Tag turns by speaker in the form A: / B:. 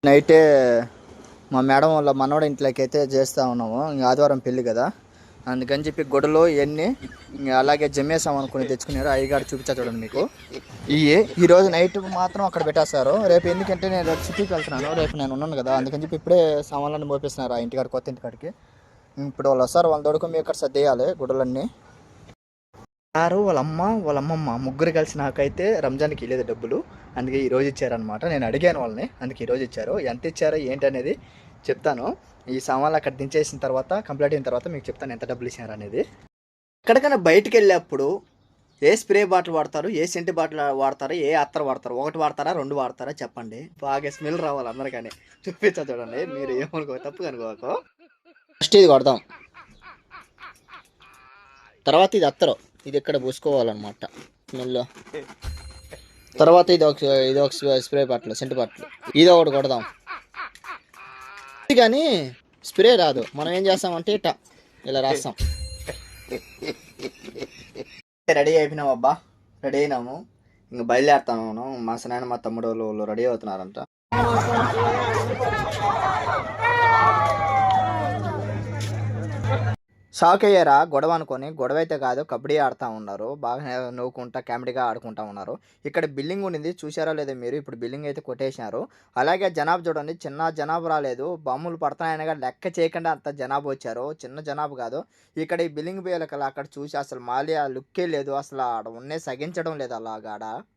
A: నైటే మా మేడం వాళ్ళ మనవడ ఇంట్లోకి అయితే చేస్తూ ఉన్నాము. ఇంకా ఆదివారం పెళ్ళి కదా, అందుకని చెప్పి గుడ్డలు ఇవన్నీ ఇంకా అలాగే జమ్మేసాం అనుకుని తెచ్చుకున్నారు. అయ్యగారు చూపించా చూడండి మీకు. ఈరోజు నైట్ మాత్రం అక్కడ పెట్టేస్తారు. రేపు ఎందుకంటే నేను రేపు సిటీకి వెళ్తున్నాను, రేపు నేను ఉన్నాను కదా, అందుకని చెప్పి ఇప్పుడే సామాన్లన్నీ మోపిస్తున్నారు ఆ ఇంటికాడ, కొత్త ఇంటికాడికి. ఇప్పుడు వాళ్ళు వస్తారు, వాళ్ళ తోడుకు మీ ఇక్కడ సర్దేయాలి గుడ్డలన్నీ. వాళ్ళ అమ్మ వాళ్ళ అమ్మమ్మ ముగ్గురు కలిసి నాకైతే రంజాన్కి వెళ్ళేది డబ్బులు, అందుకే ఈరోజు ఇచ్చారనమాట. నేను అడిగాను వాళ్ళని, అందుకే ఈరోజు ఇచ్చారు. ఎంత ఇచ్చారో ఏంటి అనేది చెప్తాను. ఈ సామాన్లు అక్కడ దించేసిన తర్వాత, కంప్లీట్ అయిన తర్వాత మీకు చెప్తాను ఎంత డబ్బులు ఇచ్చారు అనేది. ఎక్కడికైనా బయటికి వెళ్ళేప్పుడు ఏ స్ప్రే బాటిల్ వాడతారు, ఏ సెంటి బాటిల్ వాడతారు, ఏ అత్తర్ వాడతారు? ఒకటి వాడతారా, రెండు వాడతారా చెప్పండి. బాగా స్మెల్ రావాలి అందరికీ. చూపించా చూడండి, మీరు ఏమనుకో తప్పు అనుకోకు. ఫస్ట్ ఇది కొడదాం, తర్వాత ఇది అత్తరు, ఇది ఇక్కడ పూసుకోవాలన్నమాట స్మెల్. తర్వాత ఇది ఒక స్ప్రే బాటిల్, సెంటు బాటిల్, ఇది ఒకటి కొడదాం. కానీ స్ప్రే రాదు, మనం ఏం చేస్తామంటే ఇట్లా ఇలా రాస్తాం. రెడీ అయిపోయినాం అబ్బా, రెడీ అయినాము. ఇంక బయలుదేరుతాను. మా నాయన మా తమ్ముడు వాళ్ళు రెడీ అవుతున్నారంట. షాక్ అయ్యారా గొడవ అనుకొని? గొడవ అయితే కాదు, కబడ్డీ ఆడుతూ ఉన్నారు, బాగా నవ్వుకుంటా కామెడీగా ఆడుకుంటా ఉన్నారు. ఇక్కడ బిల్డింగ్ ఉండింది, చూసారో లేదో మీరు. ఇప్పుడు బిల్డింగ్ అయితే కొట్టేసినారు. అలాగే జనాభా చూడండి, చిన్న జనాభా రాలేదు, బాంబులు పడతాయనగా లెక్క చేయకుండా అంత జనాభా వచ్చారు. చిన్న జనాభా కాదు. ఇక్కడ ఈ బిల్డింగ్ పోయేకల్లా అక్కడ చూసి అసలు మాలి ఆ లుక్కే లేదు, అసలు ఆడ ఉన్నే సగించడం లేదు అలాగాడ.